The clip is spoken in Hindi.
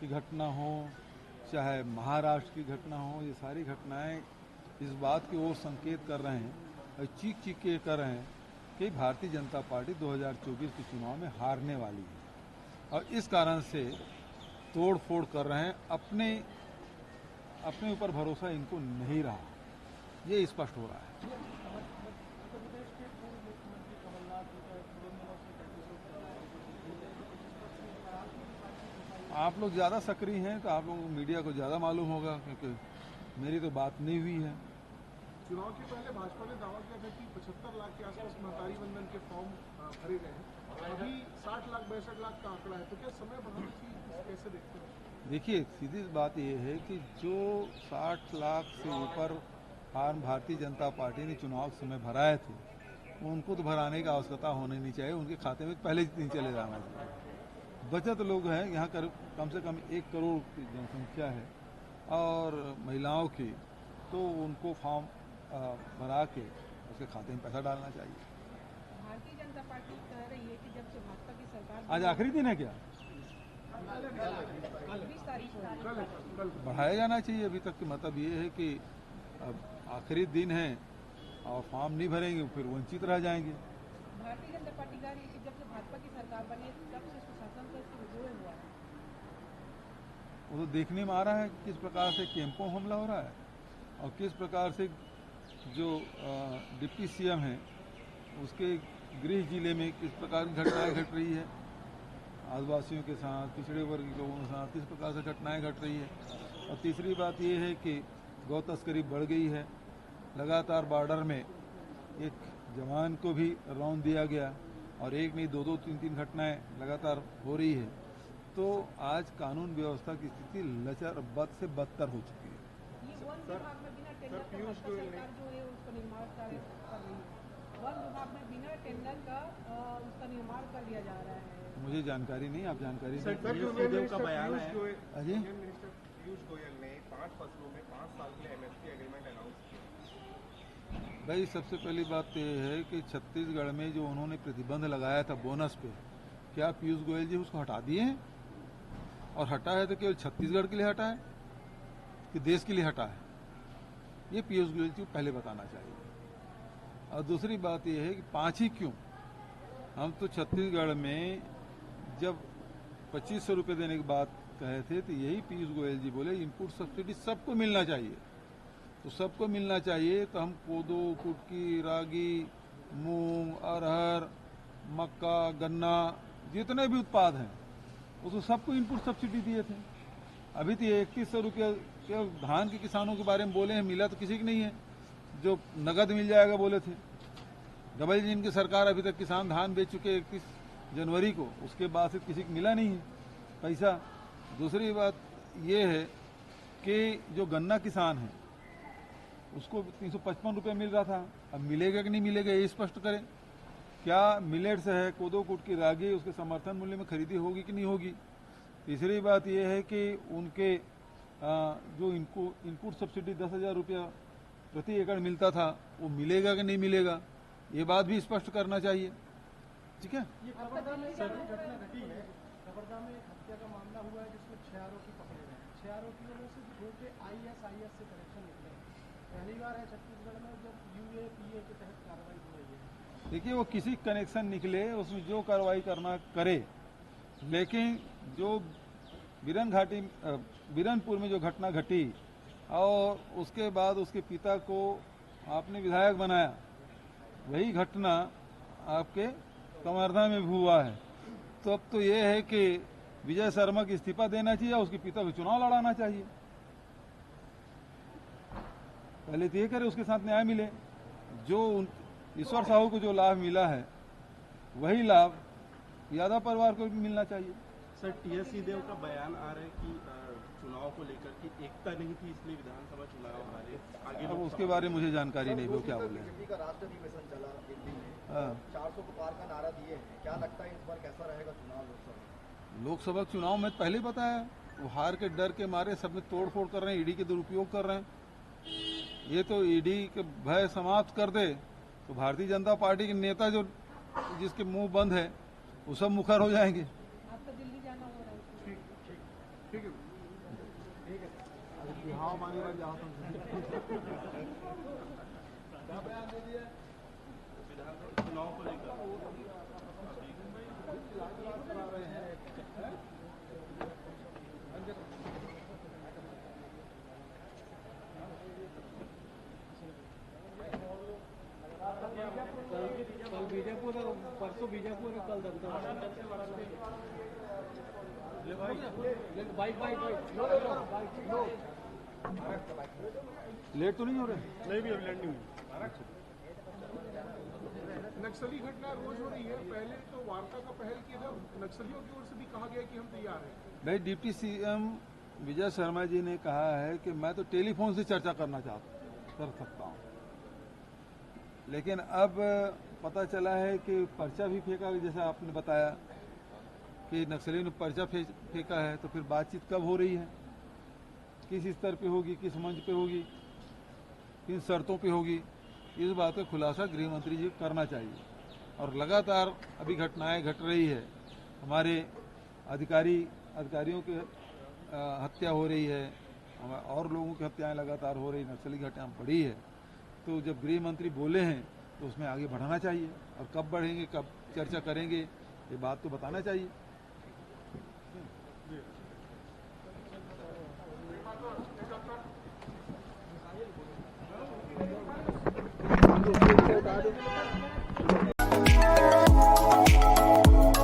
की घटना हो, चाहे महाराष्ट्र की घटना हो, ये सारी घटनाएं इस बात की ओर संकेत कर रहे हैं और चीख चीख के कर रहे हैं कि भारतीय जनता पार्टी 2024 के चुनाव में हारने वाली है और इस कारण से तोड़ फोड़ कर रहे हैं। अपने ऊपर भरोसा इनको नहीं रहा, ये स्पष्ट हो रहा है। आप लोग ज़्यादा सक्रिय हैं तो आप लोगों को मीडिया को ज़्यादा मालूम होगा, क्योंकि मेरी तो बात नहीं हुई है। चुनाव के पहले भाजपा ने दावा किया था कि 75 लाख के आसपास महतारी वंदन के फॉर्म भरे गए हैं, अभी 60 लाख 62 लाख का आंकड़ा है, तो क्या समय बढ़ाना चाहिए, कैसे देखते हैं? देखिए, सीधी बात यह है कि जो 60 लाख से ऊपर फार्म भारतीय जनता पार्टी ने चुनाव के समय भराए थे, उनको तो भराने की आवश्यकता होनी नहीं चाहिए, उनके खाते में पहले ही चले जाना चाहिए। बचत लोग हैं यहाँ, कम से कम 1 करोड़ की जनसंख्या है और महिलाओं की, तो उनको फॉर्म भरा के उसके खाते में पैसा डालना चाहिए। भारतीय जनता पार्टी कह रही है कि जब से भाजपा की सरकार आज आखिरी दिन है क्या? 20 तारीख को बढ़ाया जाना चाहिए। अभी तक का मतलब ये है कि अब आखिरी दिन है और फॉर्म नहीं भरेंगे फिर वंचित रह जाएंगे। भारतीय जनता पार्टी कह रही है कि जब से भाजपा की सरकार बनी है तब से सुशासन का विरोध हुआ है। वो तो देखने में आ रहा है किस प्रकार से कैंपों हमला हो रहा है और किस प्रकार से जो डिप्टी सीएम हैं उसके गृह जिले में किस प्रकार की घटनाएं घट रही है, आदिवासियों के साथ, पिछड़े वर्ग के लोगों के साथ किस प्रकार से घटनाएं घट रही है। और तीसरी बात ये है कि गौ तस्करी बढ़ गई है, लगातार बॉर्डर में एक जवान को भी रौंद दिया गया और एक नहीं 2-2, 3-3 घटनाएं लगातार हो रही है। तो आज कानून व्यवस्था की स्थिति लचर बद से बदतर हो चुकी है। ये वन विभाग में बिना टेंडर का भाजपा सरकार जो है उसका निर्माण कार्य कर रही है। वन विभाग में बिना टेंडर का उसका निर्माण कर दिया जा रहा है। मुझे जानकारी नहीं, आप जानकारी का बयान है। अजी मिनिस्टर पीयूष गोयल ने 5 फसलों में 5 साल के लिए एमएसपी एग्रीमेंट अनाउंस किया। भाई, सबसे पहली बात तो ये है कि छत्तीसगढ़ में जो उन्होंने प्रतिबंध लगाया था बोनस पे, क्या पीयूष गोयल जी उसको हटा दिए हैं? और हटा है तो केवल छत्तीसगढ़ के लिए हटा है कि देश के लिए हटा है? ये पीयूष गोयल जी को पहले बताना चाहिए। और दूसरी बात यह है कि 5 ही क्यों? हम तो छत्तीसगढ़ में जब 2500 रुपये देने की बात कहे थे तो यही पीयूष गोयल जी बोले इनपुट सब्सिडी सबको मिलना चाहिए। तो सबको मिलना चाहिए तो हम कोदो, कुटकी, रागी, मूंग, अरहर, मक्का, गन्ना, जितने भी उत्पाद हैं उसको सबको इनपुट सब्सिडी दिए थे। अभी तो 3100 रुपये केवल धान के किसानों के बारे में बोले हैं, मिला तो किसी की नहीं है। जो नगद मिल जाएगा बोले थे। डबल इंजन की सरकार अभी तक किसान धान बेच चुके 31 जनवरी को, उसके बाद से किसी को मिला नहीं है पैसा। दूसरी बात ये है कि जो गन्ना किसान है उसको 355 रुपये मिल रहा था, अब मिलेगा कि नहीं मिलेगा ये स्पष्ट करें। क्या मिलेट्स है, कोदो, कुटकी, रागी, उसके समर्थन मूल्य में खरीदी होगी कि नहीं होगी। तीसरी बात यह है कि उनके जो इनको इनपुट सब्सिडी 10,000 रुपया प्रति एकड़ मिलता था वो मिलेगा कि नहीं मिलेगा, ये बात भी स्पष्ट करना चाहिए। ठीक है। ये कवर्धा में घटना घटी है, कवर्धा में एक हत्या का मामला हुआ है जिसमें 6 आरोपी पकड़े गए। 6 आरोपियों में से 2 के ISIS से कनेक्शन निकले। पहली बार है छत्तीसगढ़ में जब UAPA के तहत कार्रवाई हो रही है। देखिए, वो किसी कनेक्शन निकले उसमें जो कार्रवाई करना करे, लेकिन जो बीरनपुर में जो घटना घटी और उसके बाद उसके पिता को आपने विधायक बनाया, वही घटना आपके कवर्धा में भी हुआ है। तो अब तो ये है कि विजय शर्मा की इस्तीफा देना चाहिए और उसके पिता को चुनाव लड़ाना चाहिए। पहले तो ये करे, उसके साथ न्याय मिले। जो ईश्वर साहू को जो लाभ मिला है वही लाभ यादव परिवार को भी मिलना चाहिए। सर, टीएस सिंहदेव का बयान आ रहा है कि चुनाव को लेकर की एकता नहीं थी इसलिए विधानसभा चुनाव हमारे आगे। अब उसके बारे में मुझे जानकारी नहीं, वो क्या बोले। बीजेपी का राष्ट्र अधिवेशन चला दिल्ली में, 400 को पार का नारा दिए हैं, क्या लगता है इस बार कैसा रहेगा चुनाव? लोकसभा चुनाव में पहले बताया, वो हार के डर के मारे सब में तोड़ फोड़ कर रहे हैं, ईडी के दुरुपयोग कर रहे हैं। ये तो ईडी के भय समाप्त कर दे तो भारतीय जनता पार्टी के नेता जो जिसके मुंह बंद है वो सब मुखर हो जाएंगे। आपका दिल्ली जाना हो रहा है। ठीक है। आओ मानी बन जाओ तुम क्या बयान दे दिया विधानसभा चुनाव को लेकर करा रहे हैं कल बीजापुर परसों बीजापुर कल दंतेवाड़ा लेट तो नहीं हो रहे? नहीं भी अभी लैंडिंग हुई। नक्सली घटना रोज हो रही है। पहले तो वार्ता का पहल किया था, नक्सलियों की ओर से भी कहा गया कि हम तैयार हैं। भाई डिप्टी सीएम विजय शर्मा जी ने कहा है कि मैं तो टेलीफोन से चर्चा कर सकता हूं, लेकिन अब पता चला है कि पर्चा भी फेंका, जैसा आपने बताया कि नक्सलियों ने पर्चा फेंका है, तो फिर बातचीत कब हो रही है, किस स्तर पे होगी, किस मंच पे होगी, किन शर्तों पे होगी, इस बात का खुलासा गृह मंत्री जी करना चाहिए। और लगातार अभी घटनाएं घट रही है, हमारे अधिकारियों की हत्या हो रही है, और लोगों की हत्याएं लगातार हो रही, नक्सली घटना बढ़ी है। तो जब गृह मंत्री बोले हैं तो उसमें आगे बढ़ाना चाहिए, और कब बढ़ेंगे, कब चर्चा करेंगे, ये बात तो बताना चाहिए।